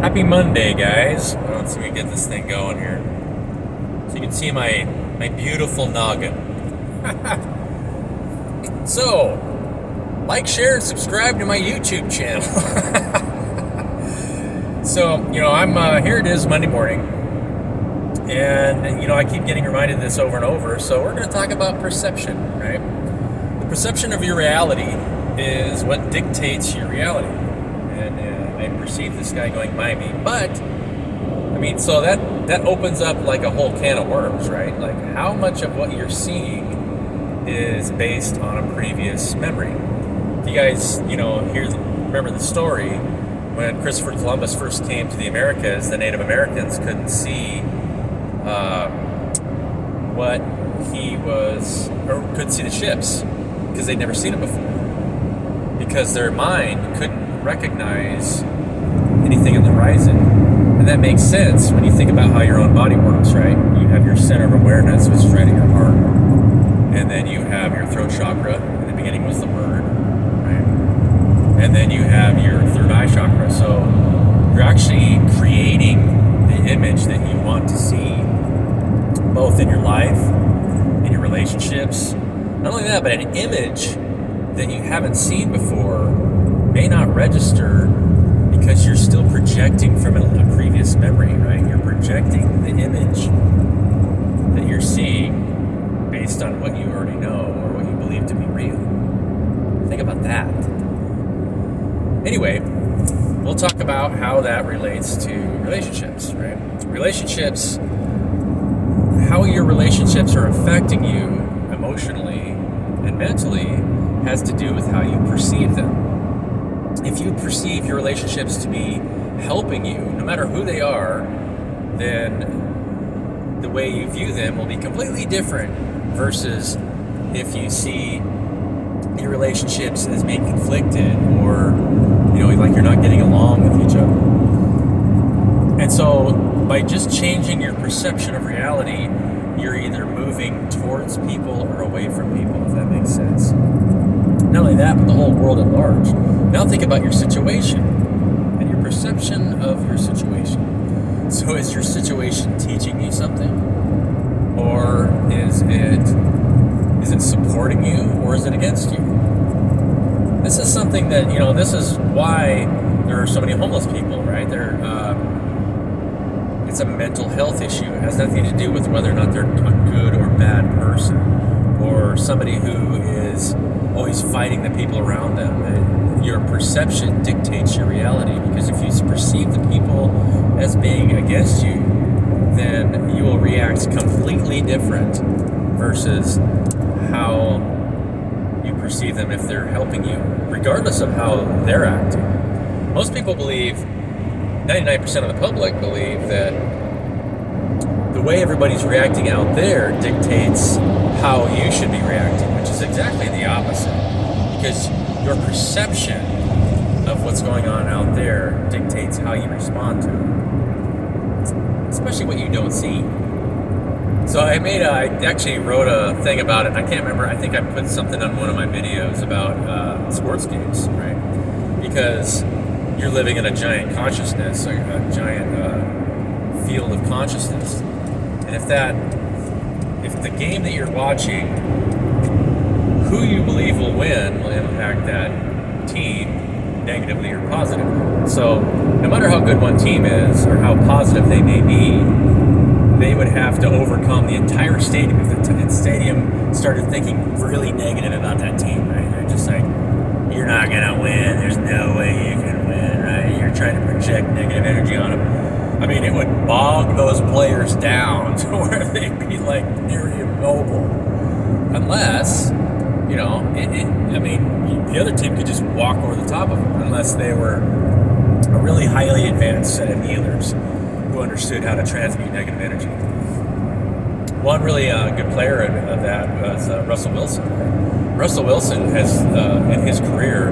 Happy Monday, guys. Well, let's see if we can get this thing going here. So you can see my beautiful noggin. So, like, share, and subscribe to my YouTube channel. So, I'm here it is Monday morning. And, I keep getting reminded of this over and over. So we're going to talk about perception, right? The perception of your reality is what dictates your reality. I perceive this guy going by me, but so that opens up like a whole can of worms, right? Like, how much of what you're seeing is based on a previous memory? If you guys, remember the story when Christopher Columbus first came to the Americas, the Native Americans couldn't see what he was, or couldn't see the ships because they'd never seen them before, because their mind couldn't recognize anything on the horizon. And that makes sense when you think about how your own body works, right? You have your center of awareness, which is right in your heart, and then you have your throat chakra. In the beginning was the bird, right? And then you have your third eye chakra. So you're actually creating the image that you want to see, both in your life, in your relationships. Not only that, but an image that you haven't seen before may not register because you're still projecting from a previous memory, right? You're projecting the image that you're seeing based on what you already know or what you believe to be real. Think about that. Anyway, we'll talk about how that relates to relationships, right? Relationships, how your relationships are affecting you emotionally and mentally has to do with how you perceive them. If you perceive your relationships to be helping you, no matter who they are, then the way you view them will be completely different versus if you see your relationships as being conflicted or, like you're not getting along with each other. And so by just changing your perception of reality, you're either moving towards people or away from people, if that makes sense. Not only that, but the whole world at large. Now think about your situation and your perception of your situation. So is your situation teaching you something? Or is it supporting you, or is it against you? This is something that, this is why there are so many homeless people, right? It's a mental health issue. It has nothing to do with whether or not they're a good or bad person, or somebody who is always fighting the people around them. Your perception dictates your reality, because if you perceive the people as being against you, then you will react completely different versus how you perceive them if they're helping you, regardless of how they're acting. Most people believe, 99% of the public believe, that the way everybody's reacting out there dictates how you should be reacting, which is exactly the opposite. Because your perception of what's going on out there dictates how you respond to it, especially what you don't see. So I actually wrote a thing about it. I can't remember. I think I put something on one of my videos about sports games, right? Because you're living in a giant consciousness, a giant field of consciousness. And if the game that you're watching, who you believe will win will impact that team negatively or positively. So no matter how good one team is or how positive they may be, they would have to overcome the entire stadium. If the stadium started thinking really negative about that team, right? They're just like, you're not going to win. There's no way you can win, right? You're trying to project negative energy on them. It would bog those players down to where they'd be like near immobile. Unless, the other team could just walk over the top of them, unless they were a really highly advanced set of healers who understood how to transmute negative energy. One really good player of that was Russell Wilson. Russell Wilson has, in his career,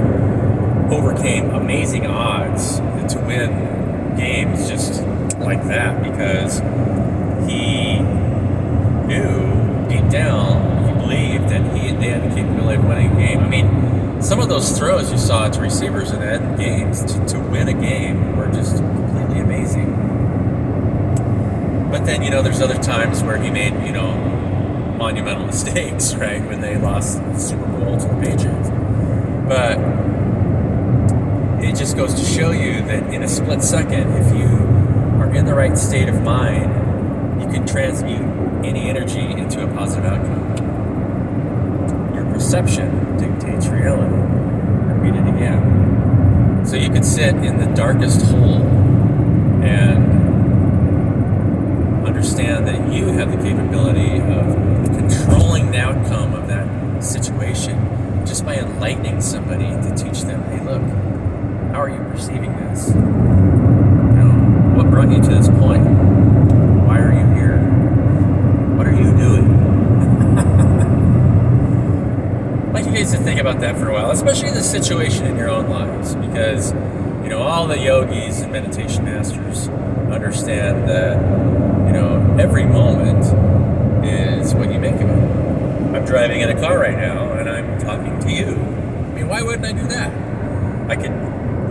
overcame amazing odds to win games just like that, because he knew deep down, he believed that they had the capability of winning a game. Some of those throws you saw to receivers in that games to win a game were just completely But then, there's other times where he made, monumental mistakes, right? When they lost the Super Bowl to the Patriots. But it just goes to show you that in a split second, if you are in the right state of mind, you can transmute any energy into a positive outcome. Your perception dictates reality. Repeat it again. So you could sit in the darkest hole and understand that you have the capability of controlling the outcome of that situation just by enlightening somebody to teach them, hey, look, how are you perceiving this? What brought you to this point? Why are you here? What are you doing? I'd like you guys to think about that for a while, especially the situation in your own lives, because all the yogis and meditation masters understand that every moment is what you make of it. I'm driving in a car right now and I'm talking to you. I mean, why wouldn't I do that? I could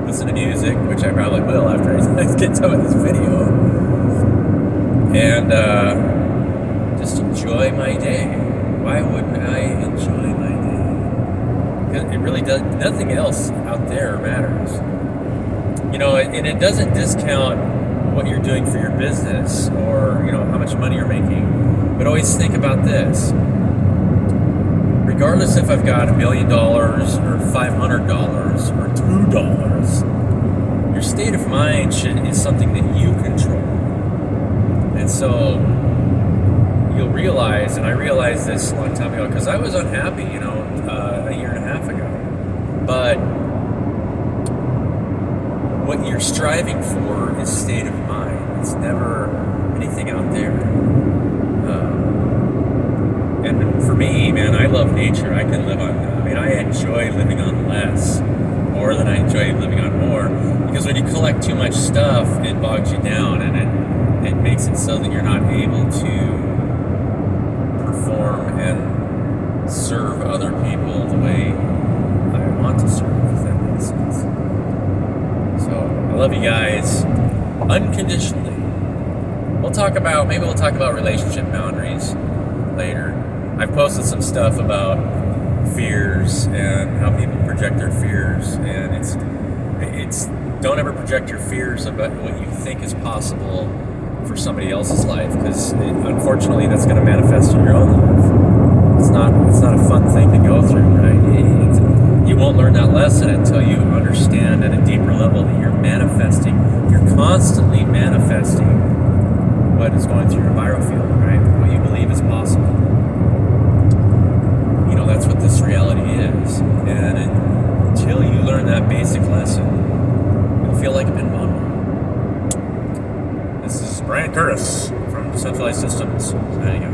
listen to music, which I probably will after I get done with this video, and just enjoy my day. Why wouldn't I enjoy my day? Because it really does. Nothing else out there matters. And it doesn't discount what you're doing for your business or how much money you're making, but always think about this. Regardless if I've got $1 million or $500 or $2, your state of mind is something that you control. And so you'll realize, and I realized this a long time ago because I was unhappy, a year and a half ago. But what you're striving for is state of mind. It's never anything out there. And for me, man, I love nature. I can live on, I enjoy living on less more than I enjoy living on more. Because when you collect too much stuff, it bogs you down and it makes it so that you're not able to perform and serve other people the way I want to serve, if that makes sense. So I love you guys unconditionally. Maybe we'll talk about relationship boundaries later. I've posted some stuff about fears and how people project their fears, and it's don't ever project your fears about what you think is possible for somebody else's life, because unfortunately that's going to manifest in your own life. It's not a fun thing to go through, right? You won't learn that lesson until you understand at a deeper level that you're constantly manifesting what is going through your biofield, right? What you believe is possible. That's what this reality is. And until you learn that basic lesson, you'll feel like a pinball. This is Brian Curtis from Decentralized Systems. There you go.